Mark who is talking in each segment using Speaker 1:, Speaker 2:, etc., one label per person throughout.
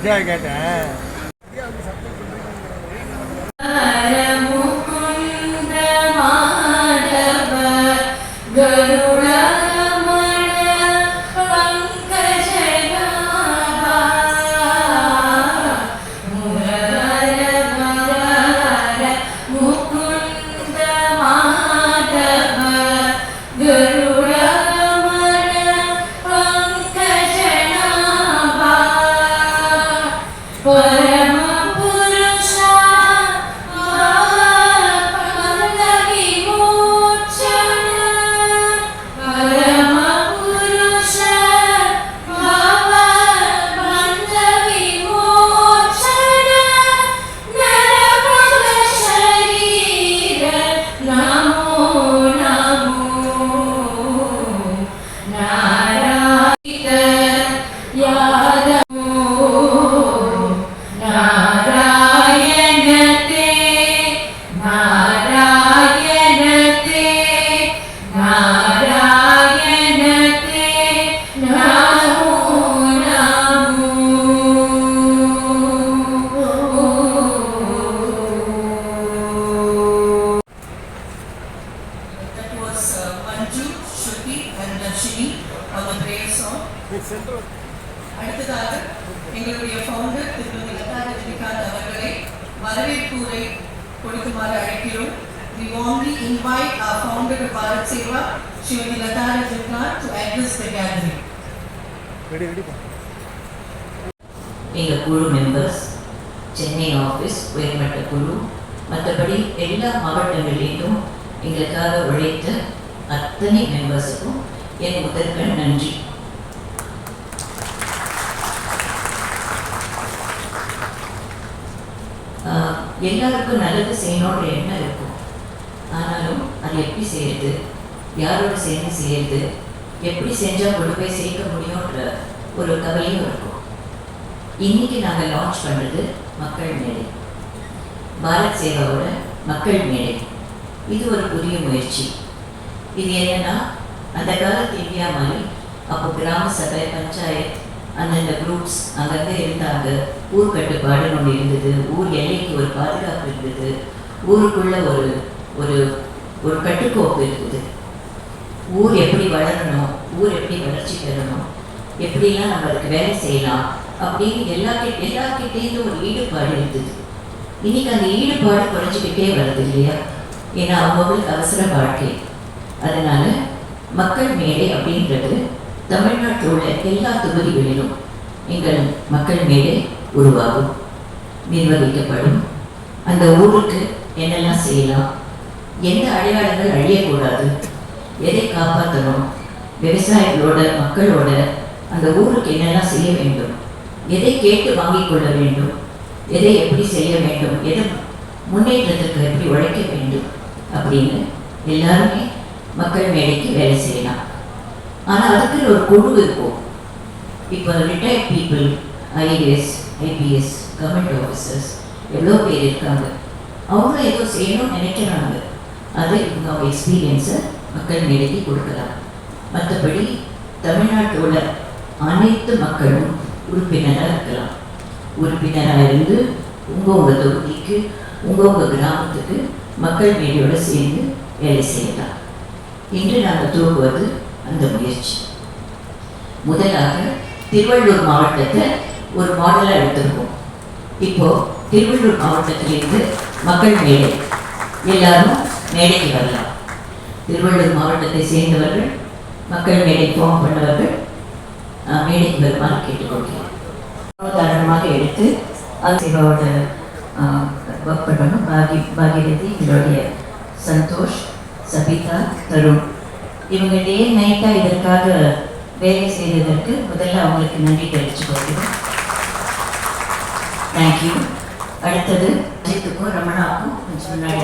Speaker 1: கேட்டேன்.
Speaker 2: அடுத்ததாக எங்களுடைய ஃபவுண்டர் திருமதி லதா ரஜினிகாந்த் அவர்களை வரவேற்புரை கொடுக்குமாறு அழைக்கிறோம். We warmly invite our founder of Bharat Seva, Srimati Lata Rajinikanth, to address the gathering.
Speaker 3: எங்கள் குழு மெம்பர்ஸ், சென்னை ஆஃபீஸ் உயர்மட்ட குழு, மற்றபடி எல்லா மாவட்டங்களிலும் எங்களுக்காக உழைத்த அத்தனை மெம்பர்ஸுக்கும் என் முதற்கண் நன்றி. எல்லாருக்கும் நல்லது செய்யணுன்ற எண்ணம் இருக்கும். ஆனாலும் அது எப்படி செய்யறது, யாரோட சேர்ந்து செய்யறது, எப்படி செஞ்சால் கொண்டு போய் சேர்க்க முடியுன்ற ஒரு கவலையும் இருக்கும். இன்னைக்கு நாங்கள் லான்ச் பண்ணுறது மக்கள் மேடை, பாரத் சேவாவோட மக்கள் மேடை. இது ஒரு புதிய முயற்சி. இது என்னன்னா, அந்த காலத்து இந்தியா மாதிரி அப்போ கிராம சபை, பஞ்சாயத்து, அந்தந்த குரூப்ஸ் அங்கங்கே இருந்தாங்க. ஊர் கட்டுப்பாடுன்னு ஒன்று இருந்தது, ஊர் எல்லைக்கு ஒரு பாதுகாப்பு இருந்தது, ஊருக்குள்ள ஒரு ஒரு ஒரு கட்டுக்கோப்பு இருக்குது. ஊர் எப்படி வளரணும், ஊர் எப்படி வளர்ச்சி பெறணும், எப்படிலாம் நம்ம அதுக்கு வேலை செய்யலாம் அப்படின்னு எல்லார்கிட்டேருந்து ஒரு ஈடுபாடு இருந்தது. இன்னைக்கு அந்த ஈடுபாடு குறைஞ்சிக்கிட்டே வருது இல்லையா? ஏன்னா அவங்களுக்கு அவசர வாழ்க்கை. அதனால மக்கள் மேடை அப்படின்றது தமிழ்நாட்டில் உள்ள எல்லா தொகுதிகளிலும் எங்கள் மக்கள் மேடை உருவாகும், நிர்வகிக்கப்படும். அந்த ஊருக்கு என்னெல்லாம் செய்யலாம், எந்த அடையாளங்கள் அழியக்கூடாது, எதை காப்பாற்றணும், விவசாயிகளோட மக்களோட அந்த ஊருக்கு என்னெல்லாம் செய்ய வேண்டும், எதை கேட்டு வாங்கிக் கொள்ள வேண்டும், எதை எப்படி செய்ய வேண்டும், எதை முன்னேற்றத்திற்கு எப்படி உழைக்க வேண்டும் அப்படின்னு எல்லாருமே மக்கள் மேடைக்கு வேலை செய்யலாம். ஆனால் அதுக்கு ஒரு குழு இருக்கும். இப்போ retired people, IAS, IPS, government officers எவ்வளோ பேர் இருக்காங்க. அவங்களும் ஏதோ செய்யணும்னு நினைக்கிறாங்க. அதை இவங்க அவங்க எக்ஸ்பீரியன்ஸை மக்கள் மேடைக்கு கொடுக்கலாம். மற்றபடி தமிழ்நாட்டில் உள்ள அனைத்து மக்களும் உறுப்பினராக இருக்கலாம். உறுப்பினராக இருந்து உங்கள் தொகுதிக்கு, உங்கள் கிராமத்துக்கு மக்கள் மேடையோடு சேர்ந்து வேலை செய்யலாம். இன்று நாங்கள் துவங்குவது அந்த முயற்சி. முதலாக திருவள்ளூர் மாவட்டத்தை ஒரு மாடலாக எடுத்திருக்கோம். இப்போ திருவள்ளூர் மாவட்டத்திலிருந்து மக்கள் மேடை எல்லாரும் மேடைக்கு வரலாம். திருவள்ளூர் மாவட்டத்தை சேர்ந்தவர்கள், மக்கள் மேடை ஃபார்ம் பண்ணவர்கள் மேடைக்கு வருமாறு கேட்டுக்கொள்கிறேன். உதாரணமாக எடுத்து சேவாவோட ஒர்க் பண்ணணும். பாகிரதி, எங்களுடைய சந்தோஷ், சபிதா, தருண், இவங்க டே நைட்டாக இதற்காக வேலை செய்ததற்கு முதல்ல அவங்களுக்கு நன்றி தெரிவிச்சுக்கொள்கிறோம். தேங்க்யூ. அடுத்தது அஜித்துக்கும் ரமணாவுக்கும் கொஞ்சம் முன்னாடி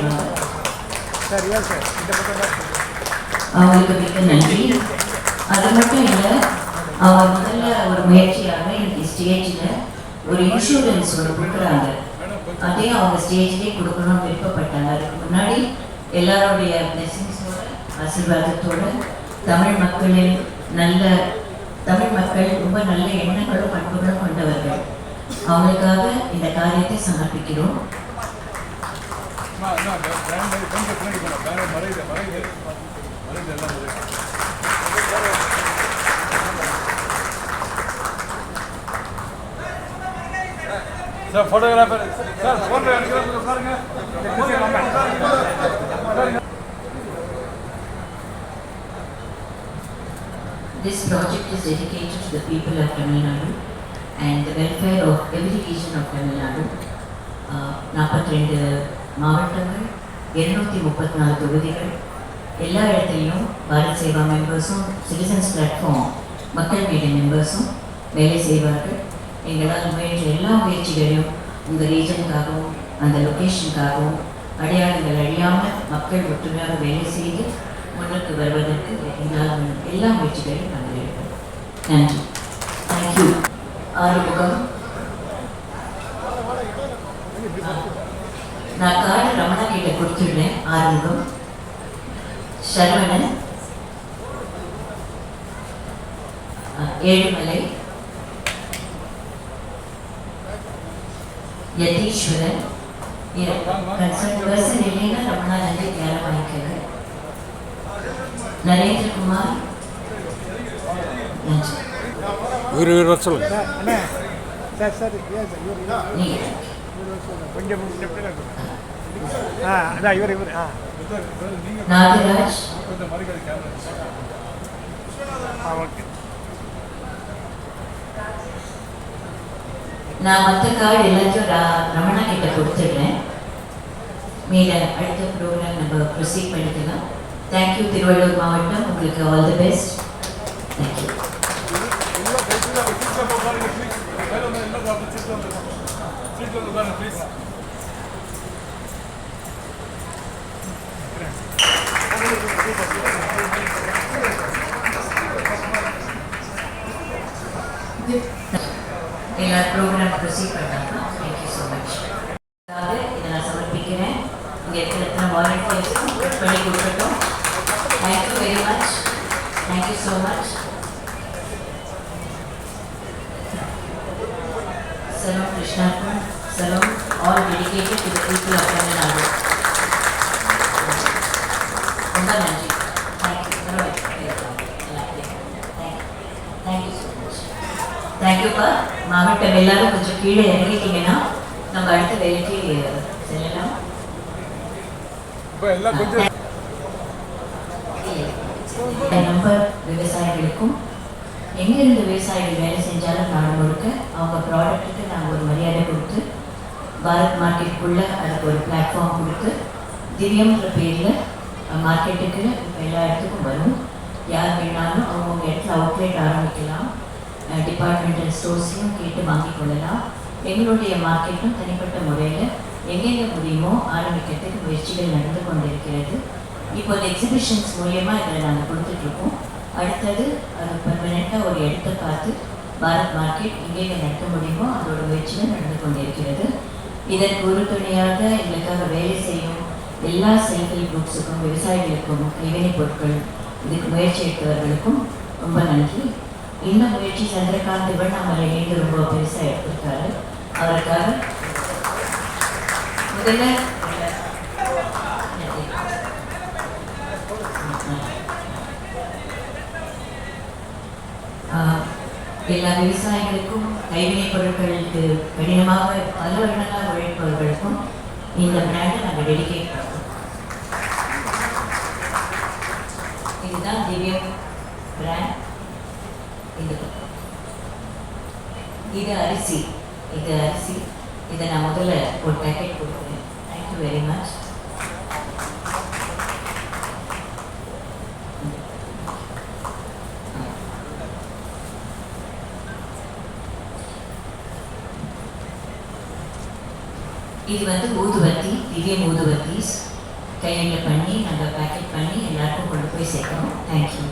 Speaker 3: அவங்களுக்கு மிக்க நன்றி. அது மட்டும் இல்லை, அவங்க முதல்ல ஒரு முயற்சியாக எனக்கு ஸ்டேஜில் ஒரு இன்சூரன்ஸ் ஒரு கொடுக்குறாங்க. அதையும் அவங்க ஸ்டேஜ்லேயே கொடுக்கணும்னு விருப்பப்பட்டாங்க. அதுக்கு முன்னாடி எல்லாருடைய பிளெஸிங்ஸோட, ஆசீர்வாதத்தோட, தமிழ் மக்கள் ரொம்ப நல்ல எண்ணங்களும் பண்புகளும் கொண்டவர்கள். அவங்களுக்காக இந்த காரியத்தை சமர்ப்பிக்கிறோம்.
Speaker 1: சார் ஃபோட்டோகிராஃபர் சார் ஃபோட்டோ எடுக்கிறவங்க பாருங்க.
Speaker 3: This project is dedicated to the people of Tamil Nadu and the welfare of every region of Tamil Nadu. 42 மாவட்டங்கள், 234 தொகுதிகள், எல்லா இடத்துலையும் பாரத் சேவா மெம்பர்ஸும் சிட்டிசன்ஸ் பிளாட்ஃபார்ம் மக்கள் மீடிய மெம்பர்ஸும் வேலை செய்வார்கள். எங்களால் முயன்ற எல்லா முயற்சிகளையும் உங்கள் ரீஜனுக்காகவும் அந்த லொக்கேஷனுக்காகவும் அடையாளங்கள் அழியாமல் மக்கள் ஒற்றுமையாக வேலை செய்து முன்னுக்கு வருவதற்கு எங்களால் எல்லா முயற்சிகளையும் நாங்கள் எடுப்போம். நன்றி. தேங்க்யூ. ஆறுமுகம். நான் கார்டு ரமணா கிட்ட கொடுத்துருந்தேன். ஆறுமுகம், சரவணன், ஏழுமலை, யதீஸ்வரன், கன்சர்ன் பர்சன் இல்லைன்னா ரமணா நன்றி யாரை வாங்கிக்கிறேன். நரேந்திரகுமார், நன்றி.
Speaker 1: சொல்லுங்க
Speaker 3: நாகராஜ், நான் மற்ற கார்டு எல்லாத்தையும் ரமணா கிட்ட கொடுத்துடுறேன். மீத அடுத்த ப்ரோக்ராம் நம்ம ப்ரொசீட் பண்ணிக்கலாம். தேங்க்யூ. திருவள்ளூர் மாவட்டம், உங்களுக்கு ஆல் தி பெஸ்ட். தேங்க்யூ. எல்லா ப்ரோக்ராம் ப்ரொசீட் பண்ணாங்க. Thank you so much. இதை நான் சமர்ப்பிக்கிறேன். இங்கே இருக்கிற எத்தனை வாலண்டியர்ஸும் கட் பண்ணி கொடுக்கட்டும். Thank you very much. Thank you so much. Salam Krishnapur, Salam, all dedicated to the people of Tamil Nadu. ரொம்ப நன்றி. Thank you so much. தேங்க்யூப்பா. மாவட்டம் எல்லாரும் கொஞ்சம் கீழே இறங்கிட்டீங்கன்னா நம்ம அடுத்த வேலைக்கு செல்லலாம். நம்ம விவசாயிகளுக்கும் எங்கேருந்து விவசாயிகள் வேலை செஞ்சாலும் நாடு முழுக்க அவங்க ப்ராடக்ட்டுக்கு நாங்கள் ஒரு மரியாதை கொடுத்து பாரத் மார்க்கெட்டுக்குள்ளே அதுக்கு ஒரு பிளாட்ஃபார்ம் கொடுத்து திவ்யம்ன்ற பேரில் மார்க்கெட்டுக்கு இப்போ எல்லா இடத்துக்கும் வரும். யார் வேணாலும் அவங்கவுங்க இடத்துல அவுட்லெட் ஆரம்பிக்கலாம். டிபார்ட்மெண்டல் ஸ்டோர்ஸ்லையும் கேட்டு வாங்கிக் கொள்ளலாம். எங்களுடைய மார்க்கெட்டும் தனிப்பட்ட முறையில் எங்கெங்கே முடியுமோ ஆரம்பிக்கிறதுக்கு முயற்சிகள் நடந்து கொண்டிருக்கிறது. இப்போது எக்ஸிபிஷன்ஸ் மூலியமாக இதில் நாங்கள் கொடுத்துட்ருக்கோம். அடுத்தது அது பர்மனெண்ட்டாக ஒரு இடத்தை பார்த்து பாரத் மார்க்கெட் எங்கெங்கே நடத்த முடியுமோ அதோட முயற்சிகள் நடந்து கொண்டிருக்கிறது. இதற்கு உறுதுணையாக எங்களுக்காக வேலை செய்யும் எல்லா செல்ஃப் ஹெல்ப் குரூப்ஸுக்கும், விவசாயிகளுக்கும், கைவினைப் பொருட்கள் இதுக்கு முயற்சி எடுத்தவர்களுக்கும் ரொம்ப நன்றி. இந்த முயற்சி சந்திரகாந்த் திருவண்ணாமலையிலேருந்து ரொம்ப பெருசாக எடுத்திருக்காரு. அவருக்காக முதல்ல எல்லா விவசாயிகளுக்கும், கைவினைப் பொருட்களுக்கு கடினமாக பல வருடங்களாக உழைப்பவர்களுக்கும் இந்த பிராண்டை நாங்கள் டெடிகேட் பண்ணுறோம். இதுதான் திவ்யம் பிராண்ட். இது அரிசி, இதை நான் முதல்ல ஒரு பேக்கெட் கொடுக்குறேன். Thank you very much. இது வந்து ஊதுவத்தி, திவ்யம் ஊதுவத்திஸ் கையில் பண்ணி நாங்கள் பேக்கெட் பண்ணி எல்லாருக்கும் கொண்டு போய் சேர்க்கணும். தேங்க்யூ.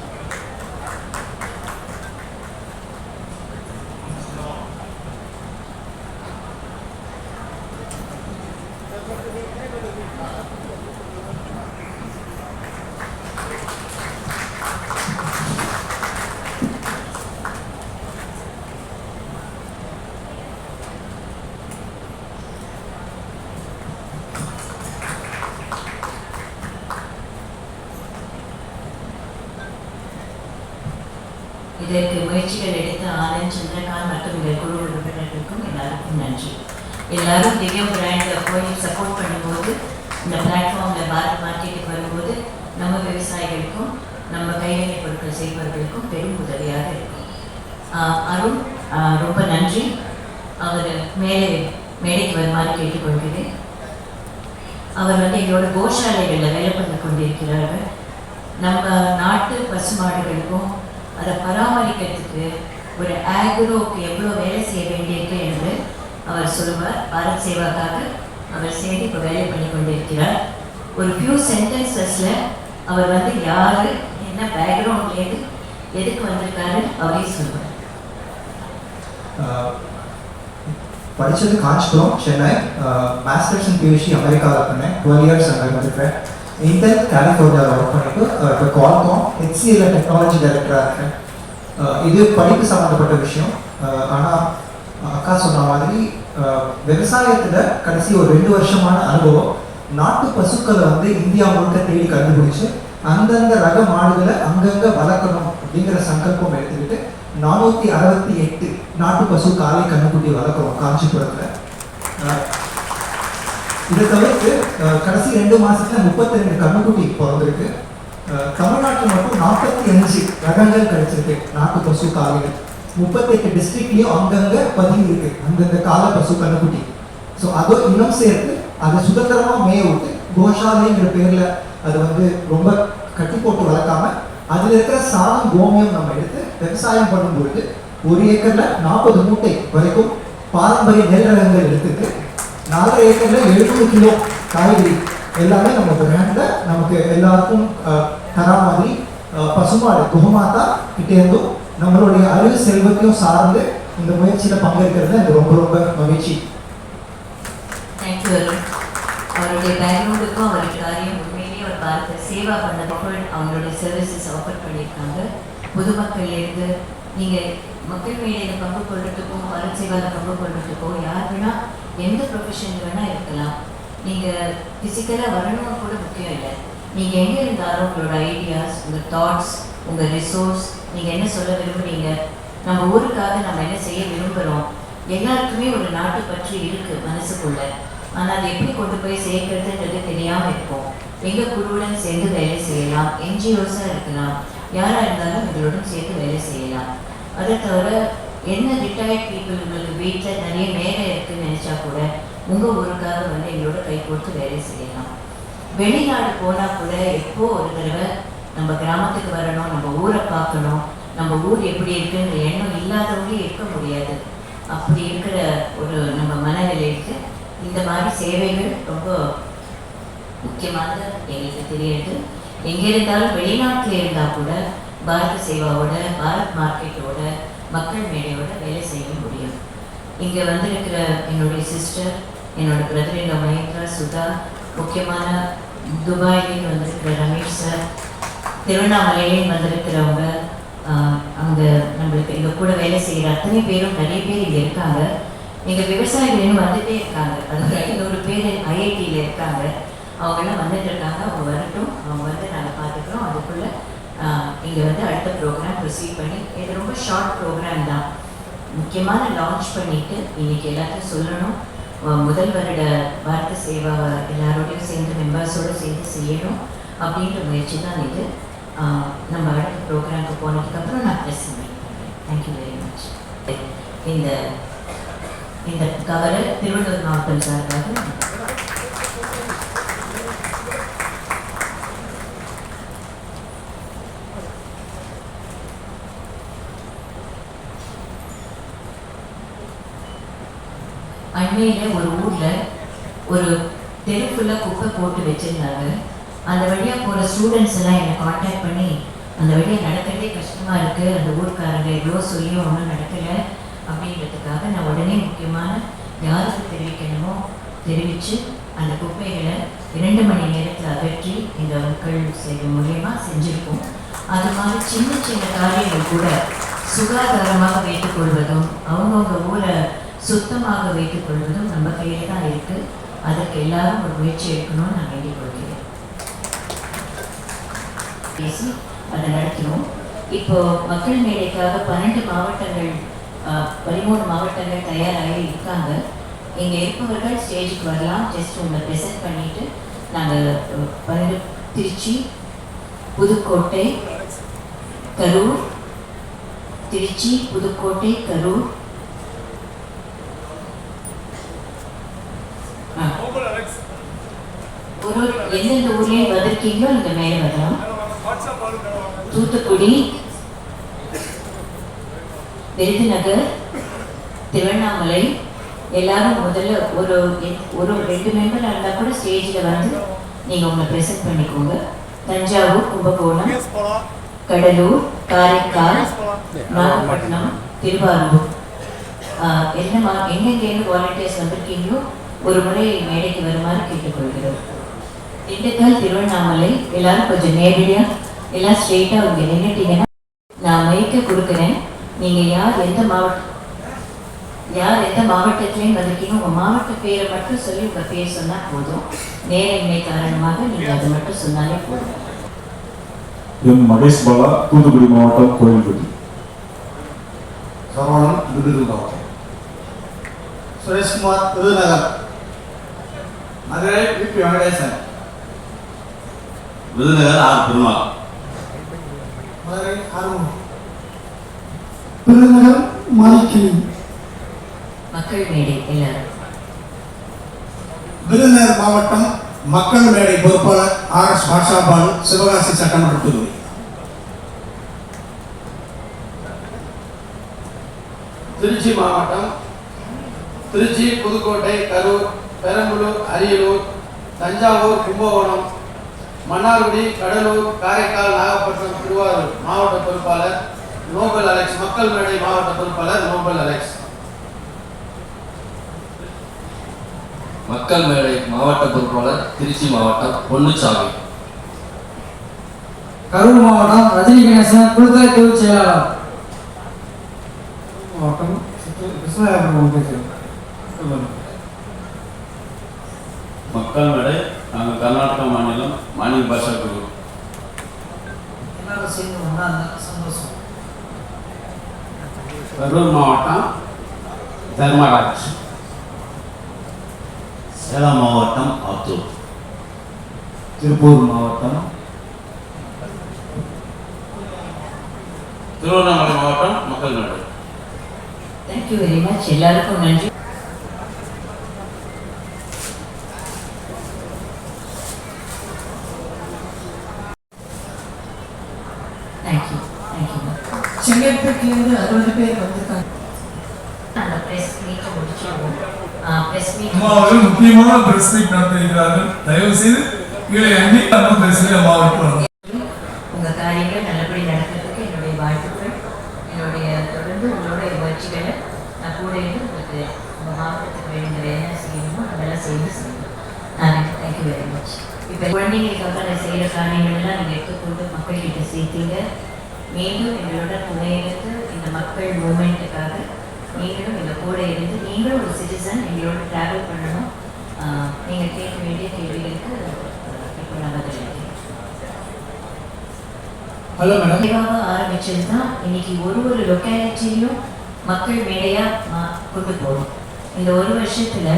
Speaker 3: இதற்கு முயற்சிகள் எடுத்த ஆனந்த், சந்திரகாந்த் மற்றும் இந்த குழு உறுப்பினர்களுக்கும் எல்லாருக்கும் நன்றி. எல்லாரும் திவ்யம் பிராண்டை போய் சப்போர்ட் பண்ணும்போது, இந்த பிளாட்ஃபார்மில் பாரத் மார்க்கெட்டுக்கு வரும்போது நம்ம விவசாயிகளுக்கும் நம்ம கைவினை பொருட்கள் செய்பவர்களுக்கும் பெரும் உதவியாக இருக்கும். அருண், ரொம்ப நன்றி. அவர் மேடைக்கு வருமாறு கேட்டுக்கொள்கிறேன். அவர் எங்களோட கோஷாலைகளில் வேலை பண்ணி கொண்டிருக்கிறார்கள். நம்ம நாட்டு பசுமாடுகளுக்கும் அதை பராமரிக்கிறதுக்கு ஒரு ஆக்ரோக்கு எவ்வளோ வேலை செய்ய வேண்டியிருக்கு என்று அவர் சொல்லுவார். பாரத் சேவாக்காக அவர் சேர்ந்து இப்போ வேலை பண்ணி கொண்டிருக்கிறார். ஒரு ஃபியூ சென்டென்சஸில் அவர் யார், என்ன பேக்ரவுண்ட்லேருந்து எதுக்கு வந்திருக்காரு அவரே சொல்லுவார்.
Speaker 4: படித்தது Kanchipuram, Chennai. Masters in PhD அமெரிக்காவில் பண்ணேன். 12 இயர்ஸ் அங்கே வந்துருக்கேன். இன்டெல் கலிஃபோர்னியாவில் ஒர்க் பண்ணிட்டு இப்போ குவால்காம் HCL டெக்னாலஜி டைரக்டராக இருக்கேன். இது படிப்பு சம்மந்தப்பட்ட விஷயம். ஆனால் அக்கா சொன்ன மாதிரி விவசாயத்தில் கடைசி ஒரு 2 வருஷமான அனுபவம். நாட்டு பசுக்களை இந்தியா முழுக்க தேடி கண்டுபிடிச்சு அந்தந்த ரக மாடுகளை அங்கங்கே வளர்க்கணும் அப்படிங்கிற சங்கல்பம் எடுத்துக்கிட்டு 468 நாட்டு பசு காலை கண்ணுக்குட்டி வளர்க்குறோம் காஞ்சிபுரத்தில். இதை தவிர்த்து கடைசி 2 மாதத்துல 32 கண்ணுக்குட்டி பிறந்திருக்கு. தமிழ்நாட்டில் மட்டும் 45 ரகங்கள் கிடைச்சிருக்கு நாட்டு பசு காலைகள். 38 டிஸ்ட்ரிக்ட்லேயும் அங்கங்கே பதிவு இருக்கு அந்தந்த கால பசு கண்ணுக்குட்டி. ஸோ அதை இன்னும் சேர்த்து அதை சுதந்திரமாக மேய விட்டு கோஷாலைங்கிற பேரில் அது ரொம்ப கட்டி போட்டு வளர்க்காம அதில் இருக்கிற சாதம் கோமியம் நம்ம எடுத்து விவசாயம் பண்ணும்பொழுது 1 ஏக்கரில் 40 மூட்டை வரைக்கும் பாரம்பரிய நெல் ரகங்கள் எடுத்துட்டு 4 ஏக்கரில் 700 கிலோ காய்கறி எல்லாமே நம்ம பிராண்டில் நமக்கு எல்லாருக்கும் தரா மாதிரி பசுமாடு குகமாத்தா கிட்டேருந்தும் நம்மளுடைய அறிவு செல்வத்தையும் சார்ந்து இந்த முயற்சியில் பங்கேற்கிறது எனக்கு ரொம்ப ரொம்ப மகிழ்ச்சி.
Speaker 3: தேங்க்யூ. அவருடைய பேக்ரவுண்டுக்கும் அவருக்கு காரியம் உண்மையிலேயே அவர் பார்த்து சேவா பண்ண மக்கள் அவங்களுடைய சர்வீசஸ் ஆஃபர் பண்ணியிருக்காங்க. பொதுமக்கள்லேருந்து நீங்கள் மக்கள் மேடையில் பங்கு கொள்றதுக்கும் பாரத் சேவாவில் பங்கு கொள்றதுக்கும் யார் வேணால் எந்த ப்ரொஃபஷன் வேணால் இருக்கலாம். நீங்கள் ஃபிசிக்கலாக வரணும்னு கூட முக்கியம் இல்லை. நீங்கள் எங்கே இருந்தாலும் உங்களோட ஐடியாஸ், உங்கள் தாட்ஸ், உங்கள் ரிசோர்ஸ், நீங்கள் என்ன சொல்ல விரும்புகிறீங்க, நம்ம ஊருக்காக நம்ம என்ன செய்ய விரும்புகிறோம், எல்லாருக்குமே ஒரு நாட்டு பற்றி இருக்குது மனசுக்குள்ளே. ஆனால் அதை எப்படி கொண்டு போய் சேர்க்கறதுன்றது தெரியாமல் இருக்கும். எங்கள் குழுவுடன் சேர்ந்து வேலை செய்யலாம், என்ஜிஓஸாக இருக்கலாம், யாராக இருந்தாலும் எங்களுடன் சேர்த்து வேலை செய்யலாம். அதை தவிர என்ன ரிட்டையர்ட் பீப்புள் உங்களுக்கு வீட்டில் நிறைய நேரம் இருக்குதுன்னு நினச்சா கூட உங்கள் ஊருக்காக எங்களோட கை கொடுத்து வேலை செய்யலாம். வெளிநாடு போனால் கூட எப்போ ஒரு தடவை நம்ம கிராமத்துக்கு வரணும், நம்ம ஊரை பார்க்கணும், நம்ம ஊர் எப்படி இருக்குன்ற எண்ணம் இல்லாதவங்களே இருக்க முடியாது. அப்படி இருக்கிற ஒரு நம்ம மனநிலைக்கு இந்த மாதிரி சேவைகள் ரொம்ப முக்கியமானது எங்களுக்கு தெரியுது. எங்கே இருந்தாலும் வெளிநாட்டில் இருந்தால் கூட பாரத் சேவாவோட, பாரத் மார்க்கெட்டோட, மக்கள் மேடையோட வேலை செய்ய முடியும். இங்கே வந்திருக்கிற என்னுடைய சிஸ்டர், என்னோட பிரதர் மஹேந்திரா, சுதா, முக்கியமான துபாயிலேருந்து வந்திருக்கிற ரமேஷ் சார், திருவண்ணாமலையிலேருந்து வந்திருக்கிறவங்க, அங்கே நம்மளுக்கு எங்கள் கூட வேலை செய்கிற அத்தனை பேரும் நிறைய பேர் இங்கே இருக்காங்க. எங்கள் விவசாயிகள் வந்துகிட்டே இருக்காங்க. அது ஒரு 500 பேர் IITயில் இருக்காங்க. அவங்கெல்லாம் வந்துட்டு இருக்காங்க. அவங்க வரட்டும், அவங்க நாங்கள் பார்த்துக்கிறோம். அதுக்குள்ளே இங்கே அடுத்த ப்ரோக்ராம் ப்ரொசீட் பண்ணி, இது ரொம்ப ஷார்ட் ப்ரோக்ராம் தான். முக்கியமான லான்ச் பண்ணிவிட்டு இன்றைக்கி எல்லாத்தையும் சொல்லணும். முதல் வருட பாரத சேவாவை எல்லாரோடையும் சேர்ந்து மெம்பர்ஸோடு சேர்ந்து செய்யணும் அப்படின்ற முயற்சி தான் இது. நம்ம அடுத்த ப்ரோக்ராமுக்கு போனதுக்கப்புறம் நான் ப்ரெசன்ட் பண்ணுறேன். Thank you very much. இந்த கவரை திருவள்ளூர் மாவட்டம் சார்பாக அண்மையில் ஒரு ஊரில் ஒரு தெரு ஃபுல்லாக குப்பை போட்டு வச்சுருந்தாங்க. அந்த வழியாக போகிற ஸ்டூடெண்ட்ஸ் எல்லாம் என்னை காண்டாக்ட் பண்ணி, அந்த வழியாக நடக்கிறதே கஷ்டமாக இருக்குது, அந்த ஊருக்காரங்க எவ்வளோ சொல்லியும் ஒன்றும் நடக்கலை அப்படின்றதுக்காக நான் உடனே முக்கியமான யாருக்கு தெரிவிக்கணுமோ தெரிவித்து அந்த குப்பைகளை 2 மணி நேரத்தில் அகற்றி இந்த மக்கள் சேவை மூலியமாக செஞ்சுருக்கோம். அது மாதிரி சின்ன சின்ன காரியங்கள் கூட சுகாதாரமாக வைத்துக்கொள்வதும் அவங்கவுங்க ஊரை சுத்தமாக வைத்துக் கொள்வதும் நம்ம கையில் தான் இருக்குது. அதற்கு எல்லாரும் ஒரு முயற்சி எடுக்கணும்னு நான் வேண்டிக் கொள்கிறேன். பேசி அதை நடத்தினோம். இப்போ மக்கள் மேடைக்காக 12 மாவட்டங்கள் 13 மாவட்டங்கள் தயாராகி இருக்காங்க. இங்கே இருப்பவர்கள் ஸ்டேஜுக்கு வரலாம். ஜஸ்ட் உங்களை ப்ரெசென்ட் பண்ணிவிட்டு நாங்கள் திருச்சி, புதுக்கோட்டை, கரூர், திருச்சி, புதுக்கோட்டை, கரூர், ஒரு எந்தெந்த ஊர்லேயும் வந்திருக்கீங்களோ இங்கே மேலே வரலாம். தூத்துக்குடி, விருதுநகர், திருவண்ணாமலை, எல்லாரும் முதல்ல ஒரு 2 மெம்பர் இருந்தால் கூட ஸ்டேஜில் வந்து நீங்கள் உங்களை ப்ரெசென்ட் பண்ணிக்கோங்க. தஞ்சாவூர், கும்பகோணம், கடலூர், காரைக்கால், நாகப்பட்டினம், திருவாரூர், எங்கெங்கேருந்து வாலண்டியர்ஸ் வந்திருக்கீங்களோ ஒரு முறை மேடைக்கு வருமாறு கேட்டுக்கொள்கிறோம். திண்டுக்கல், திருவண்ணாமலை, எல்லாரும் கொஞ்சம் நேரடியாக எல்லாம் ஸ்ட்ரெயிட்டாக இங்கே நின்றுட்டீங்கன்னா நான் மைக்க கொடுக்குறேன். நீங்கள் யார் எந்த மாவட்டத்துலேயும் வந்திருக்கீங்க, உங்கள் மாவட்ட பேரை மட்டும் சொல்லி உங்கள் பேர் சொன்னால் போதும். நேரமின்மை காரணமாக நீங்கள் அதை மட்டும் சொன்னாலே போதும்.
Speaker 5: எம் மகேஷ் பாலா, தூத்துக்குடி மாவட்டம், கோயில்பட்டி.
Speaker 1: சரவணன், விருதுநகர் மாவட்டம். சுரேஷ்குமார், விருதுநகர். மதுரை, விபி வெங்கடேசன்.
Speaker 6: விருதுநகர், ஆர் பெருமாள்.
Speaker 1: மதுரை, ஆர்வம்.
Speaker 4: விருதுநகர், மாணிக்கினி.
Speaker 3: மக்கள் மேடை எல்லாரும்.
Speaker 1: விருதுநகர் மாவட்டம் மக்கள் மேடை பொறுப்பாளர் ஆர்.எஸ். பாஷா பாலு, சிவகாசி சட்டமன்ற தொகுதி. திருச்சி மாவட்டம் திருச்சி, புதுக்கோட்டை, கரூர், பெரம்பலூர், அரியலூர், தஞ்சாவூர், கும்பகோணம், மன்னார்குடி, கடலூர், காரைக்கால், நாகப்பட்டினம், திருவாரூர் மாவட்ட பொறுப்பாளர் நோபல் அலெக்ஸ். மக்கள் மேடை மாவட்ட பொறுப்பாளர் நோபல் அலெக்ஸ்.
Speaker 6: மக்கள் மேடை மாவட்ட பொறுப்பாளர் திருச்சி மாவட்டம் பொன்னுச்சாமி.
Speaker 7: கரூர் மாவட்டம் ரஜினி கணேசன், குழுக்களை தொழில் செயலாளர். மாவட்டம்
Speaker 6: மக்கள் மேடை நாங்கள் கர்நாடகா மாநிலம், மாநில பாஷா குழு.
Speaker 7: எல்லாரும் சேர்ந்து வந்தா சந்தோஷம்.
Speaker 1: கரூர் மாவட்டம் தர்மராஜ்.
Speaker 6: சேலம் மாவட்டம் ஆத்தூர்.
Speaker 5: திருப்பூர் மாவட்டம்.
Speaker 6: திருவண்ணாமலை மாவட்டம் மக்கள் மேடை.
Speaker 3: Thank you very much. எல்லாருக்கும் நன்றி. Thank you thank you.
Speaker 2: செங்கல்பட்டுலேருந்து 60 பேர் வந்திருக்காங்க.
Speaker 3: அந்த ப்ரெஸ் மீட்டை முடிச்சிடுவோம். ப்ரெஸ் மீட்
Speaker 5: அம்மாவர்கள் முக்கியமான பிரஸ் மீட் நடத்தியிருக்கிறார்கள். தயவு செய்து கீழே எண்ணி அந்த பிரஸ்ல அம்மாவுக்கு
Speaker 3: உங்கள் காரியங்கள் நல்லபடி நடக்கிறதுக்கு என்னுடைய வாழ்த்துக்கள். என்னுடைய தொடர்ந்து உங்களுடைய முயற்சிகளை நான் கூட இருந்து உங்களுக்கு உங்கள் மாவட்டத்துக்கு வேண்டிய என்ன செய்யணுமோ அதெல்லாம் செய்யணும். Thank you very much. இப்போ குழந்தைங்களுக்காக நான் செய்கிற காரியங்கள்லாம் நீங்கள் எடுத்துக்கொண்டு மக்கள்கிட்ட சேர்த்தீங்க. மீண்டும் எங்களோட துணையிலிருந்து இந்த மக்கள் மூமெண்ட்டுக்காக நீங்களும் எங்கள் கூட இருந்து நீங்களும் ஒரு சிட்டிசன் எங்களோட ட்ராவல் பண்ணணும். நீங்கள் கேட்க வேண்டிய கேள்விகளுக்கு இப்போ நான் பதில்
Speaker 7: ஹலோ மேடம்.
Speaker 3: தெளிவாக ஆரம்பிச்சது தான் இன்னைக்கு ஒரு லொக்காலிட்டியும் மக்கள் மேடையாக கொண்டு போகிறோம். இந்த ஒரு வருஷத்தில்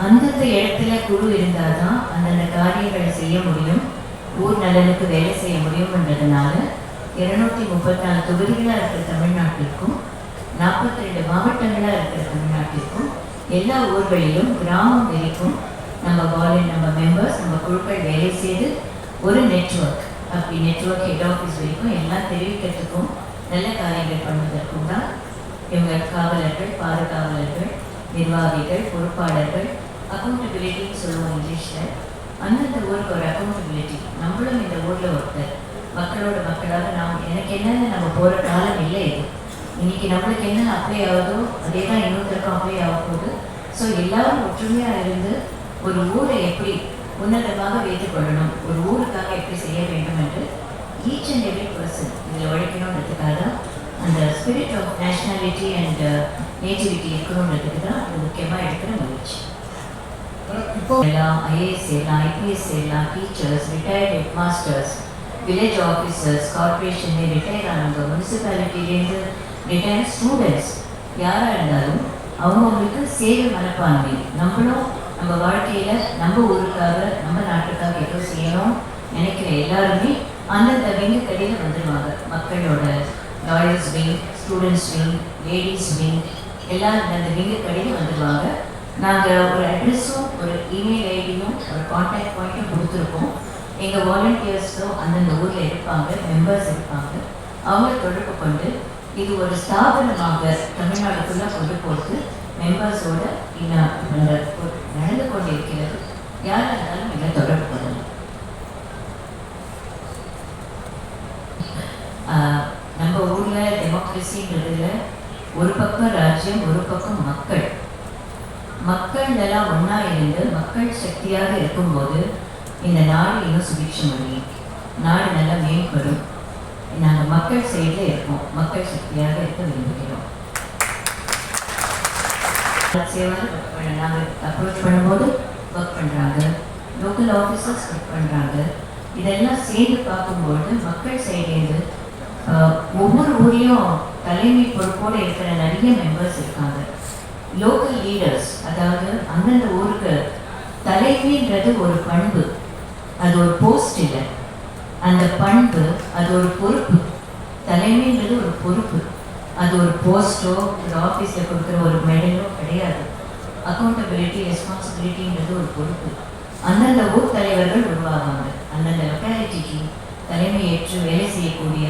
Speaker 3: அந்தந்த இடத்துல குழு இருந்தால் தான் அந்தந்த காரியங்களை செய்ய முடியும், ஊர் நலனுக்கு வேலை செய்ய முடியும்ன்றதுனால 234 தொகுதிகளாக இருக்கிற தமிழ்நாட்டிற்கும் 42 மாவட்டங்களாக இருக்கிற தமிழ்நாட்டிற்கும் எல்லா ஊர்களிலும் கிராமம் வரைக்கும் நம்ம மெம்பர்ஸ் நம்ம குழுக்கள் வேலை செய்து ஒரு நெட்வொர்க், அப்படி நெட்வொர்க் ஹெட் ஆஃபீஸ் வரைக்கும் எல்லாம் தெரிவிக்கிறதுக்கும் நல்ல காரியங்கள் பண்ணுவதற்கும் தான் இவங்க காவலர்கள், பாதுகாவலர்கள், நிர்வாகிகள், பொறுப்பாளர்கள், அக்கௌண்டபிலிட்டின்னு சொல்லுவோம் இங்கிலீஷில். அந்தந்த ஊருக்கு ஒரு அக்கௌண்டபிலிட்டி. நம்மளும் இந்த ஊரில் ஒருத்தர் மக்களோட மக்களாக நாம் எனக்கு என்னென்ன நம்ம போகிற காலம் இல்லை. இது இன்னைக்கு நம்மளுக்கு என்ன அப்ளை ஆகுதோ அதே தான் இன்னொருத்தருக்கும் அப்ளை ஆக போகுது. ஸோ எல்லாரும் ஒற்றுமையாக இருந்து ஒரு ஊரை எப்படி உன்னதமாக வைத்துக் கொள்ளணும், ஒரு ஊருக்காக எப்படி செய்ய வேண்டும் என்று ஈச் அண்ட் எவ்ரி பர்சன் இதில் உழைக்கணுன்றதுக்காக தான் அந்த spirit of nationality and nativity இருக்கணுன்றதுக்கு தான் அது முக்கியமாக எடுக்கிற முயற்சி. இப்போ எல்லாம் ஐஏஎஸ் செய்யலாம், ஐபிஎஸ் செய்யலாம், teachers, retired head masters, village officers, கார்பரேஷன்ல ரிட்டையர் ஆனவங்க, முனிசிபாலிட்டிலேருந்து ரிட்டையர் ஸ்டூடெண்ட்ஸ் யாராக இருந்தாலும் அவங்கவுங்களுக்கு சேவை மனப்பான்மை, நம்மளும் நம்ம வாழ்க்கையில் நம்ம ஊருக்காக நம்ம நாட்டுக்காக ஏதோ செய்யணும் நினைக்கிற எல்லாருமே அந்தந்த விங்கு கடையில் வந்துடுவாங்க. மக்களோட lawyers wing, students wing, ladies wing எல்லாம் அந்த விங்கு கடையில் வந்துடுவாங்க. நாங்கள் ஒரு அட்ரெஸும் ஒரு இமெயில் ஐடியும் ஒரு கான்டாக்ட் பாயிண்ட்டும் கொடுத்துருக்கோம். எங்கள் வாலண்டியர்ஸும் அந்தந்த ஊரில் இருப்பாங்க, மெம்பர்ஸ் இருப்பாங்க. அவங்க தொடர்பு கொண்டு இது ஒரு ஸ்தாபனமாக தமிழ்நாடு ஃபுல்லாக கொண்டு போகிறது மெம்பர்ஸோட இன்னும் நடந்து கொண்டு இருக்கிறது. யாராக இருந்தாலும் எங்களை தொடர்பு கொள்ளலாம். நம்ம ஊரில் டெமோக்ரஸின்றதுல ஒரு பக்கம் ராஜ்யம், ஒரு பக்கம் மக்கள். மக்கள் எல்லாம் ஒன்றா இருந்து மக்கள் சக்தியாக இருக்கும்போது இந்த நாடு இன்னும் சுபிட்சம் அடையும், நாடு நல்லா மேம்படும். நாங்கள் மக்கள் சைடில் இருக்கோம், மக்கள் சக்தியாக இருக்க விரும்புகிறோம். நாங்கள் அப்ரோச் பண்ணும்போது ஒர்க் பண்ணுறாங்க, லோக்கல் ஆஃபீஸர்ஸ் ஒர்க் பண்ணுறாங்க. இதெல்லாம் சேர்ந்து பார்க்கும்போது மக்கள் சைட்லேருந்து ஒவ்வொரு ஊரையும் தலைமை பொறுப்போடு இருக்கிற நிறைய மெம்பர்ஸ் இருக்காங்க. லோக்கல் லீடர்ஸ், அதாவது அந்தந்த ஊருக்கு தலைமைன்றது ஒரு பண்பு, அது ஒரு போஸ்ட் இல்லை, அந்த பண்பு அது ஒரு பொறுப்பு. தலைமைன்றது ஒரு பொறுப்பு, அது ஒரு போஸ்ட்டோ ஒரு ஆஃபீஸில் கொடுக்குற ஒரு மெடலோ கிடையாது. அக்கௌண்டபிலிட்டி, ரெஸ்பான்சிபிலிட்டின்றது ஒரு பொறுப்பு. அந்தந்த ஊர் தலைவர்கள் உருவாகாங்க. அந்தந்த லொக்காலிட்டிக்கு தலைமை ஏற்று வேலை செய்யக்கூடிய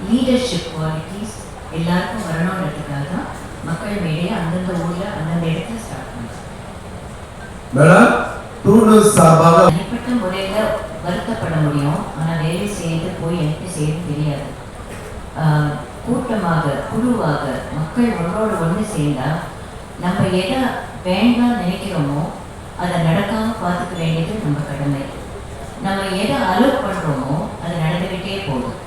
Speaker 3: லீடர்ஷிப் குவாலிட்டிஸ் எல்லாருக்கும் வரணுன்றதுக்காக தான் மக்கள் மேடையை அந்தந்த ஊரில் அந்தந்த இடத்துல ஸ்டார்ட் பண்ணுறாங்க. தனிப்பட்ட முறையில் வருத்தப்பட முடியும், ஆனால் வேலை செய்து போய் எனக்கு செய்ய தெரியாது. கூட்டமாக, குழுவாக மக்கள் ஒன்றோடு ஒன்று சேர்ந்தால் நம்ம எதை வேண்டாம் நினைக்கிறோமோ அதை நடக்காமல் பார்த்துக்க வேண்டியது நம்ம கடமை. நம்ம எதை அலோவ் பண்ணுறோமோ அது நடந்துக்கிட்டே போகும்.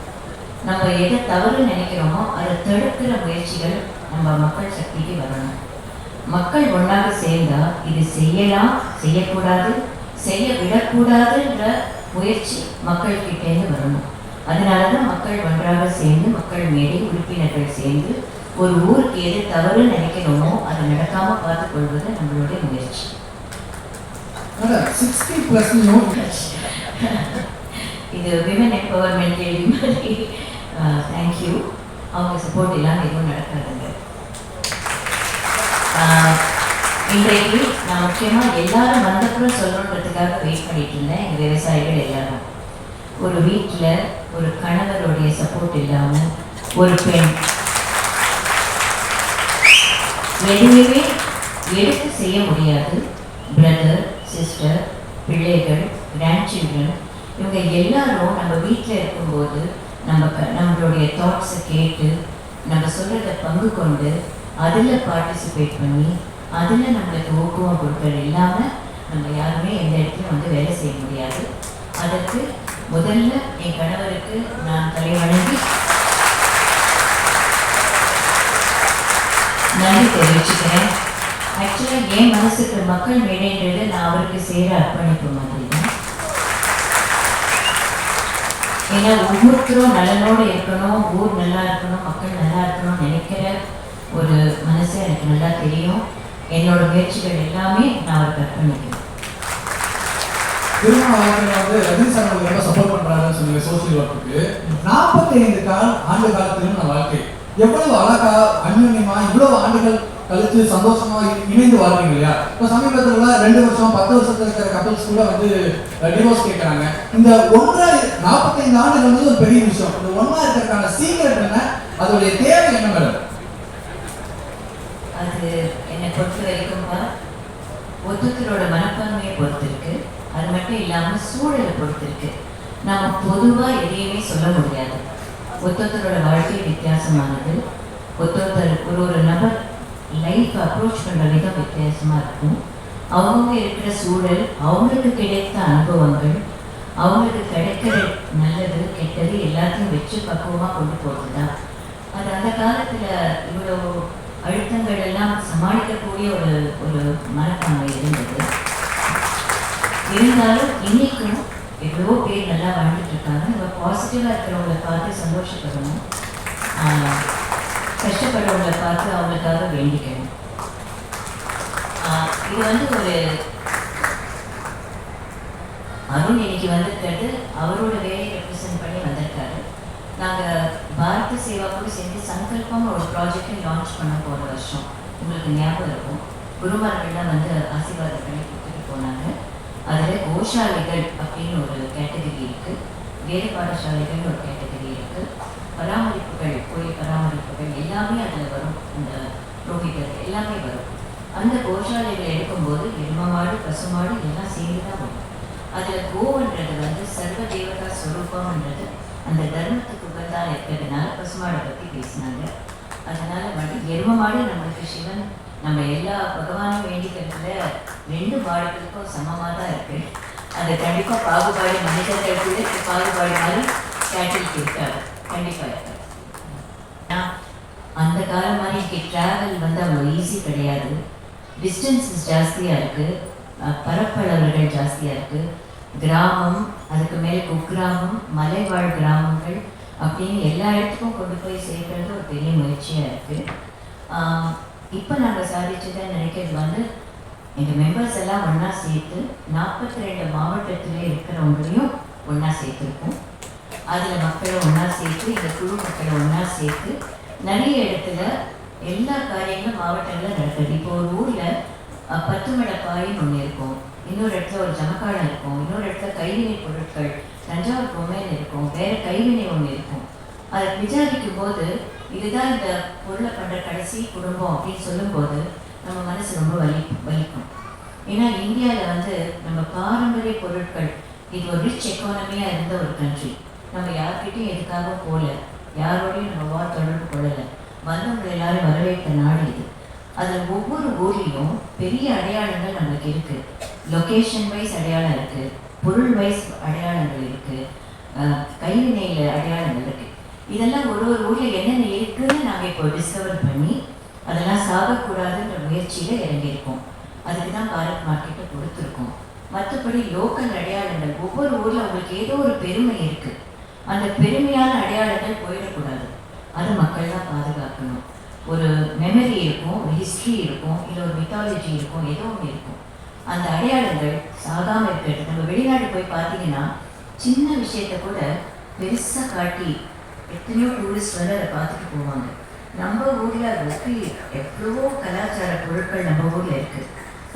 Speaker 3: நம்ம எதை தவறு நினைக்கிறோமோ அதை தடுக்கிற முயற்சிகள் நம்ம மக்கள் சக்திக்கு வரணும். மக்கள் ஒன்றாக சேர்ந்தால் இது செய்யலாம், செய்யக்கூடாது, செய்ய விடக்கூடாதுன்ற முயற்சி மக்கள்கிட்டேருந்து வரணும். அதனால தான் மக்கள் ஒன்றாக சேர்ந்து மக்கள் மேடை உறுப்பினர்கள் சேர்ந்து ஒரு ஊருக்கு எது தவறு நினைக்கிறோமோ அதை நடக்காமல் பார்த்து கொள்வது நம்மளுடைய முயற்சி.
Speaker 7: 60+
Speaker 3: இது விமன் எம்பவர்மெண்ட் கேள்வி மாதிரி. தேங்க்யூ. அவங்க சப்போர்ட் இல்லாமல் எதுவும் நடக்காதுங்க. இன்றைக்கு நான் முக்கியமாக எல்லாரும் வந்தப்புறம் சொல்லணுன்றதுக்காக வெயிட் பண்ணிட்டு இருந்தேன். எங்கள் விவசாயிகள் எல்லாரும் ஒரு வீட்டில் ஒரு கணவருடைய சப்போர்ட் இல்லாமல் ஒரு பெண் எதுவுமே எடுத்து செய்ய முடியாது. பிரதர், சிஸ்டர், பிள்ளைகள், கிராண்ட் சில்ட்ரன் இவங்க எல்லாரும் நம்ம வீட்டில் இருக்கும்போது நம்மளுடைய தாட்ஸை கேட்டு நம்ம சொல்கிறத பங்கு கொண்டு அதில் பார்ட்டிசிபேட் பண்ணி அதில் நம்மளுக்கு ஊக்குவம் கொடுக்கறது இல்லாமல் நம்ம யாருமே எந்த இடத்துலையும் வந்து வேலை செய்ய முடியாது. அதற்கு முதல்ல என் கணவருக்கு நான் தலைவணங்கி நன்றி தெரிவிச்சுக்கிறேன். ஆக்சுவலாக என் மனசுக்கு மக்கள் மேடைன்றது நான் அவருக்கு செய்கிற அர்ப்பணிப்பு மாதிரி தான். ஏன்னா ஒவ்வொருத்தரும் நலனோடு இருக்கணும், ஊர் நல்லா இருக்கணும், மக்கள் நல்லா இருக்கணும்னு நினைக்கிற ஒரு மனசு எனக்கு நல்லா தெரியும். என்னோட முயற்சிகள் எல்லாமே நான் அவருக்கு அர்ப்பணிக்கிறேன்.
Speaker 8: திருமண வாழ்க்கையில் வந்து ரஜினி சார் ரொம்ப சப்போர்ட் பண்ணுறாங்கன்னு சொன்னீங்க சோசியல் ஒர்க்குக்கு. 45 ஆண்டு கால திருமண வாழ்க்கை எவ்வளவு அழகா அந்யோன்யமா இவ்வளவு ஆண்டுகள் கழிச்சு சந்தோஷமா இணைந்து வாழ்றீங்க இல்லையா? இப்போ சமீபத்தில் 2 வருஷம் 10 வருஷத்துல இருக்கிற கப்பல்ஸ் கூட வந்து டிவோர்ஸ் கேட்கறாங்க. இந்த 45 ஆண்டுகள் வந்து ஒரு பெரிய விஷயம். இந்த ஒன்றா இருக்கிறதுக்கான சீக்கிரம் என்ன, அதோடைய தேவை என்ன மேடம்?
Speaker 3: அது என்னை பொறுத்த வரைக்கும்பா ஒத்துத்தரோட மனப்பான்மையை பொறுத்து இருக்கு. அது மட்டும் இல்லாமல் சூழலை பொறுத்து இருக்கு. நம்ம பொதுவாக எதையுமே சொல்ல முடியாது. ஒருத்தரோட வாழ்க்கை வித்தியாசமானது. ஒருத்தர் ஒரு நபர் லைஃப் அப்ரோச் பண்ணுற விதம் வித்தியாசமாக இருக்கும். அவங்க இருக்கிற சூழல், அவங்களுக்கு கிடைத்த அனுபவங்கள், அவங்களுக்கு கிடைக்கிற நல்லது கெட்டது எல்லாத்தையும் வச்சு பக்குவமாக கொண்டு போகிறது தான். அது அந்த காலத்தில் இவ்வளோ அழுத்தங்கள் எல்லாம் சமாளிக்கக்கூடிய ஒரு மனப்பான்மை இருந்தது. இருந்தாலும் இன்னைக்கும் எவ்வளவோ பேர் நல்லா வாழ்ந்துட்டு இருக்காங்க. நம்ம பாசிட்டிவாக இருக்கிறவங்கள பார்த்து சந்தோஷப்படணும், கஷ்டப்படுறவங்களை பார்த்து அவங்களுக்காக வேண்டிக்கணும். இது வந்து ஒரு அருண் இன்னைக்கு வந்திருக்கிறது அவரோட வேலையை ரெப்ரசென்ட் பண்ணி வந்திருக்காரு. நாங்கள் பாரத சேவா கூட சேர்ந்து சங்கல்பம் ஒரு ப்ராஜெக்டை லான்ச் பண்ண போகிற வருஷம். உங்களுக்கு ஞாபகம் இருக்கும், குருமார்கள்லாம் வந்து ஆசீர்வாதங்களை கொடுத்துட்டு போனாங்க. அதில் கோஷாலைகள் அப்படின்னு ஒரு கேட்டகரி இருக்குது, வேறு பாடசாலைகள் ஒரு கேட்டகரி இருக்குது, பராமரிப்புகள், கோயில் பராமரிப்புகள் எல்லாமே அதில் வரும். அந்த புரோகிதர் எல்லாமே வரும். அந்த கோஷாலைகளை எடுக்கும்போது எரும மாடு, பசுமாடு எல்லாம் சேர்ந்து தான் வரும். அதில் கோன்றது வந்து சர்வ தேவதா ஸ்வரூபம்ன்றது அந்த தர்மத்துக்கு உகந்தா இருக்கிறதுனால பசுமாடை பற்றி பேசினாங்க. அதனால வந்து எரும மாடு நம்மளுக்கு சிவன், நம்ம எல்லா பகவானும் வேண்டிக்கிறதுல 2 மாடுகளுக்கும் சமமாக தான் இருக்குது. அது கண்டிப்பாக பாகுபாடு மனிதர்களுக்குள்ளே பாகுபாடு மாதிரி கேட்டில் இருக்காது, கண்டிப்பாக இருக்காது. அந்த காலம் மாதிரி இங்கே ட்ராவல் வந்து அவ்வளோ ஈஸி கிடையாது. டிஸ்டன்ஸஸ் ஜாஸ்தியாக இருக்குது, பரப்பளவுகள் ஜாஸ்தியாக இருக்குது. கிராமம், அதுக்கு மேலே குக்கிராமம், மலைவாழ் கிராமங்கள் அப்படின்னு எல்லா இடத்துக்கும் கொண்டு போய் சேர்க்கறது ஒரு பெரிய முயற்சியாக இருக்குது. இப்போ நாங்கள் சாதிச்சதை நினைக்கிறது வந்து எங்கள் மெம்பர்ஸ் எல்லாம் ஒன்றா சேர்த்து 42 மாவட்டத்தில் இருக்கிறவங்களையும் ஒன்றா சேர்த்துருக்கோம். அதில் மக்களை ஒன்றா சேர்த்து, இந்த குழு மக்களை ஒன்றா சேர்த்து நிறைய இடத்துல எல்லா காரியங்களும் மாவட்டங்களில் நடக்குது. இப்போ ஒரு ஊரில் 10 மடப்பாயின்னு ஒன்று இருக்கும், இன்னொரு இடத்துல ஒரு ஜமக்காலம் இருக்கும், இன்னொரு இடத்துல கைவினை பொருட்கள், தஞ்சாவூர் பொம்மையில் இருக்கும், வேறு கைவினை ஒன்று இருக்கும். அதை விசாரிக்கும் போது இதுதான் இந்த பொருளை பண்ணுற கடைசி குடும்பம் அப்படின்னு சொல்லும்போது நம்ம மனசு ரொம்ப வலிக்கும். ஏன்னா இந்தியாவில் வந்து நம்ம பாரம்பரிய பொருட்கள், இது ஒரு ரிச் எக்கானமியாக இருந்த ஒரு கண்ட்ரி. நம்ம யார்கிட்டையும் எதுக்காக போகல, யாரோடையும் நம்ம தொடர்பு கொள்ளலை, வந்தவங்களை எல்லாரும் வரவேற்ற நாடு இது. அதில் ஒவ்வொரு ஊர்லேயும் பெரிய அடையாளங்கள் நம்மளுக்கு இருக்குது. லொக்கேஷன் வைஸ் அடையாளம் இருக்குது, பொருள் வைஸ் அடையாளங்கள் இருக்குது, கைவினையில் அடையாளங்கள் இருக்குது. இதெல்லாம் ஒரு ஊரில் என்னென்ன இருக்குதுன்னு நாங்கள் இப்போ டிஸ்கவர் பண்ணி அதெல்லாம் சாகக்கூடாதுன்ற முயற்சியில் இறங்கியிருக்கோம். அதுக்கு தான் பாரத் மார்க்கெட்டை கொடுத்துருக்கோம். மற்றபடி லோக்கல் அடையாளங்கள், ஒவ்வொரு ஊரில் அவங்களுக்கு ஏதோ ஒரு பெருமை இருக்குது, அந்த பெருமையான அடையாளங்கள் போயிடக்கூடாது. அது மக்கள் தான் பாதுகாக்கணும். ஒரு மெமரி இருக்கும், ஒரு ஹிஸ்ட்ரி இருக்கும், இல்லை ஒரு மித்தாலஜி இருக்கும், ஏதோ ஒன்று இருக்கும். அந்த அடையாளங்கள் சாகாமல் இருக்கிறது. நம்ம வெளிநாடு போய் பார்த்தீங்கன்னா சின்ன விஷயத்த கூட பெருசாக காட்டி எத்தனையோ டூரிஸ்ட் வந்து அதை பார்த்துட்டு போவாங்க. நம்ம ஊரில் எவ்வளவோ கலாச்சார பொருட்கள் நம்ம ஊரில் இருக்குது,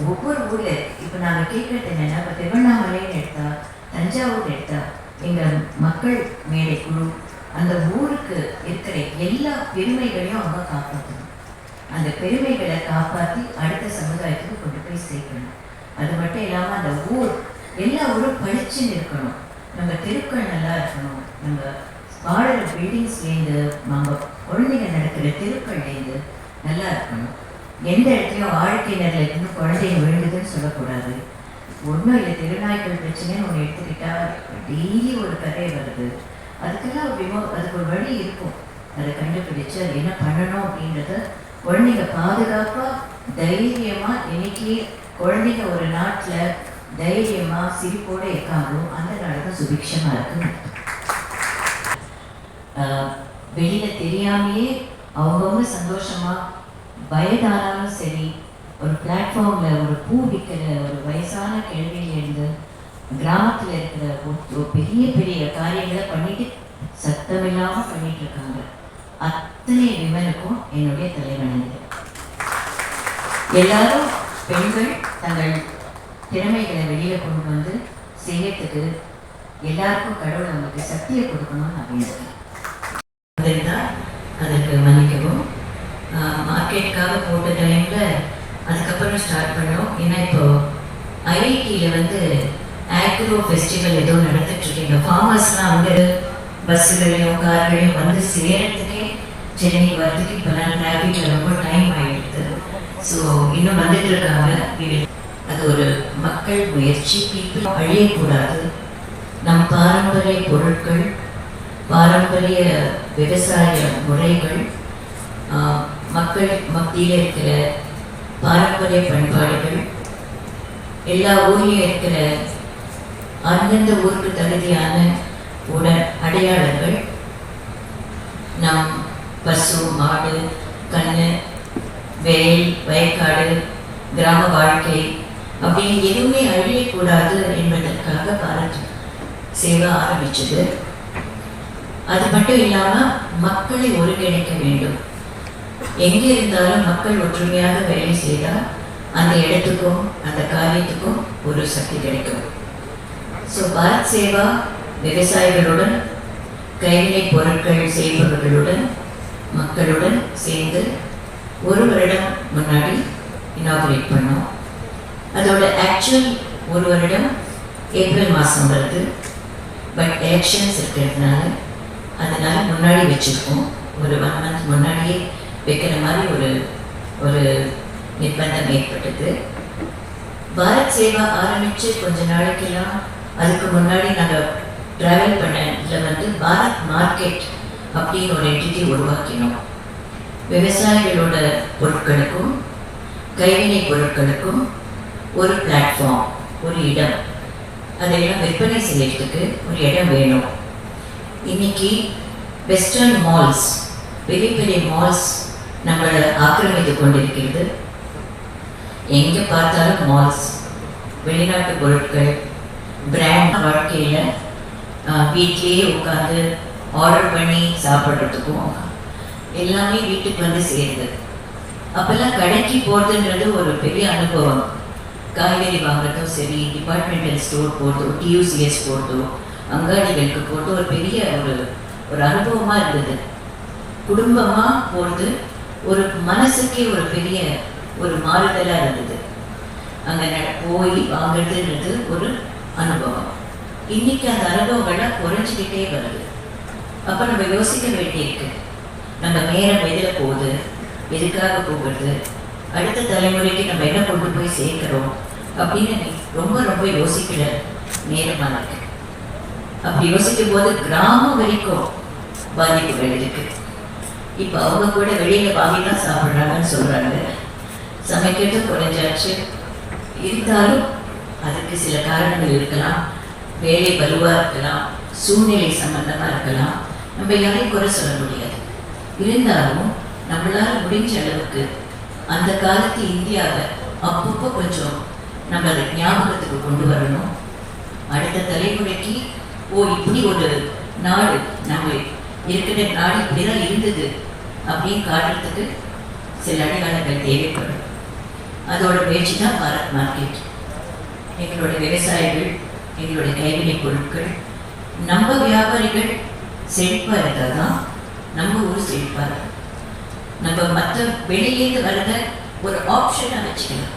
Speaker 3: ஒவ்வொரு ஊரில் இருக்குது. இப்போ நாங்கள் கேட்குறது என்னென்னா, இப்போ திருவண்ணாமலைன்னு எடுத்தால், தஞ்சாவூர் எடுத்தால், எங்கள் மக்கள் மேடை குழு அந்த ஊருக்கு இருக்கிற எல்லா பெருமைகளையும் அவங்க காப்பாற்றணும். அந்த பெருமைகளை காப்பாற்றி அடுத்த சமுதாயத்துக்கு கொண்டு போய் சேர்க்கணும். அது மட்டும் இல்லாமல் அந்த ஊர், எல்லா ஊரும் பளிச்சுன்னு இருக்கணும். நம்ம தெருக்கள் நல்லா இருக்கணும், நம்ம வாழற பில்டிங்ஸ்லேருந்து, நம்ம குழந்தைங்க நடக்கிற தெருக்கள்லேருந்து நல்லா இருக்கணும். எந்த இடத்துலையும் வாழ்க்கையினரில் இன்னும் குழந்தைங்க விழுந்துதுன்னு சொல்லக்கூடாது. ஒன்றும் இல்லை, திருநாய்க்கள் பிரச்சனைன்னு ஒன்று எடுத்துக்கிட்டால் டெய்லி ஒரு கதை வருது. அதுக்கெல்லாம் அதுக்கு ஒரு வழி இருக்கும். அதை கண்டுபிடிச்சு அது என்ன பண்ணணும் அப்படின்றத குழந்தைங்க பாதுகாப்பாக தைரியமாக, இன்னைக்கு குழந்தைங்க ஒரு நாட்டில் தைரியமாக சிரிப்போடு இருக்காங்களோ அந்த நாடு தான் சுபிக்ஷமாக இருக்குன்னு. வெளியில் தெரியாமையே அவங்கவுங்க சந்தோஷமாக, வயதானாலும் சரி, ஒரு பிளாட்ஃபார்மில் ஒரு பூ விற்கிற ஒரு வயசான கேள்வியிலேருந்து கிராமத்தில் இருக்கிற ஒரு பெரிய பெரிய காரியங்களை பண்ணிட்டு சத்தமில்லாமல் பண்ணிட்டு இருக்காங்க. அத்தனை விமனுக்கும் என்னுடைய தலைவணங்குது. எல்லாரும் பெண்கள் தங்கள் திறமைகளை வெளியில் கொண்டு வந்து செய்யறதுக்கு எல்லாருக்கும் கடவுள் அவங்களுக்கு சக்தியை கொடுக்கணும்னு நான் வேண்டுகிறேன். அதுதான் அதற்கு மன்னிக்கவும். மார்க்கெட்டுக்காக போட்ட டைமில் அதுக்கப்புறம் ஸ்டார்ட் பண்ணோம். ஏன்னா இப்போ ஐஐடியில் வந்து ஆக்ரோ ஃபெஸ்டிவல் ஏதோ நடந்துட்டுருக்கீங்க. ஃபார்மர்ஸ்லாம் வந்து பஸ்ஸுகளையும் கார்களையும் வந்து சேரத்துக்கே சென்னைக்கு வரதுக்கு இப்போலாம் டிராஃபிக்கில் ரொம்ப டைம் ஆகிடுது. ஸோ இன்னும் வந்துட்டு இருக்காங்க. அது ஒரு மக்கள் முயற்சி. பீப்புள் அழியக்கூடாது. நம் பாரம்பரிய பொருட்கள், பாரம்பரிய விவசாய முறைகள், மக்கள் மத்தியில் இருக்கிற பாரம்பரிய பண்பாடுகள், எல்லா ஊர்லேயும் இருக்கிற அந்தந்த ஊருக்கு தகுதியான அடையாளங்கள் நம் பசு, மாடு, கண்ணு, வெயில், வயக்காடு, கிராம வாழ்க்கை அப்படின்னு எதுவுமே அழியக்கூடாது என்பதற்காக பாரத் சேவா ஆரம்பிச்சது. அது மட்டும் இல்லாமல் மக்களை ஒருங்கிணைக்க வேண்டும். எங்கே இருந்தாலும் மக்கள் ஒற்றுமையாக வேலை செய்தால் அந்த இடத்துக்கும் அந்த காரியத்துக்கும் ஒரு சக்தி கிடைக்கும். ஸோ பாரத் சேவா விவசாயிகளுடன், கைவினை பொருட்கள் செய்பவர்களுடன், மக்களுடன் சேர்ந்து ஒரு வருடம் முன்னாடி இனாகுரேட் பண்ணோம். அதோட ஆக்சுவல் ஒரு வருடம் ஏப்ரல் மாதம் வருது. பட் எலெக்ஷன்ஸ் இருக்கிறதுனால முன்னாடி வச்சுருக்கோம். ஒரு 1 மந்த் முன்னாடியே வைக்கிற மாதிரி ஒரு நிர்பந்தம் ஏற்பட்டது. பாரத் சேவா ஆரம்பித்து கொஞ்ச நாளைக்கெல்லாம் அதுக்கு முன்னாடி நாங்கள் ட்ராவல் பண்ணதில் பாரத் மார்க்கெட் அப்படின்னு ஒரு என்டிட்டி உருவாக்கினோம். விவசாயிகளோட பொருட்களுக்கும் கைவினை பொருட்களுக்கும் ஒரு பிளாட்ஃபார்ம், ஒரு இடம், அதையெல்லாம் விற்பனை செய்யறதுக்கு ஒரு இடம் வேணும். இன்னைக்கு வெஸ்டர்ன் மால்ஸ், பெரிய பெரிய மால்ஸ் நம்மளை ஆக்கிரமித்து கொண்டிருக்கிறது. எங்கே பார்த்தாலும் மால்ஸ், வெளிநாட்டு பொருட்கள், பிராண்ட் வாழ்க்கையில் வீட்லேயே உட்காந்து ஆர்டர் பண்ணி சாப்பிட்றதுக்கும் எல்லாமே வீட்டுக்கு வந்து சேருது. அப்போல்லாம் கடைக்கு போகிறதுன்றது ஒரு பெரிய அனுபவம். காய்கறி வாங்குறதும் சரி, டிபார்ட்மெண்டல் ஸ்டோர் போகிறதோ, டியூசிஎஸ் போகிறதோ, அங்காடிகளுக்கு போகிறதோ ஒரு பெரிய ஒரு அனுபவமாக இருந்தது. குடும்பமாக போகிறது ஒரு மனசுக்கே ஒரு பெரிய ஒரு மாறுதலாக இருந்தது. அங்கே போய் வாங்குறதுன்றது ஒரு அனுபவம். இன்னைக்கு அந்த அனுபவங்கள்லாம் குறைஞ்சிக்கிட்டே வருது. அப்போ நம்ம யோசிக்க வேண்டியிருக்கு, நம்ம நேரம் எதில் போகுது, எதுக்காக போகிறது, அடுத்த தலைமுறைக்கு நம்ம என்ன கொண்டு போய் சேர்க்கிறோம் அப்படின்னு ரொம்ப ரொம்ப யோசிக்கிற நேரமாக இருக்கு. அப்படி யோசிக்கும் போது கிராமம் வரைக்கும் பாதிப்புகள் இருக்கு. இப்போ அவங்க கூட வெளியில் வாங்கிதான் சாப்பிட்றாங்கன்னு சொல்கிறாங்க. சமைக்கிறது குறைஞ்சாச்சு. இருந்தாலும் அதுக்கு சில காரணங்கள் இருக்கலாம். வேலை வலுவாக இருக்கலாம், சூழ்நிலை சம்பந்தமாக இருக்கலாம். நம்ம யாரையும் குறை சொல்ல முடியாது. இருந்தாலும் நம்மளால் முடிஞ்ச அளவுக்கு அந்த காலத்து இந்தியாவை அப்பப்போ கொஞ்சம் நம்ம அதை ஞாபகத்துக்கு கொண்டு வரணும். அடுத்த தலைமுறைக்கு இப்படி ஒரு நாடு, நம்ம இருக்கிற நாடு இப்படிதான் இருந்தது அப்படின்னு காட்டுறதுக்கு சில அடையாளங்கள் தேவைப்படும். அதோட முயற்சி தான் பாரத் மார்க்கெட். எங்களுடைய விவசாயிகள், எங்களுடைய கைவினை பொருட்கள், நம்ம வியாபாரிகள் செழிப்பாக இருந்தால் தான் நம்ம ஊர் செழிப்பாக இருக்கும். நம்ம மற்ற வெளியிலேருந்து வரத ஒரு ஆப்ஷனாக வச்சுக்கலாம்.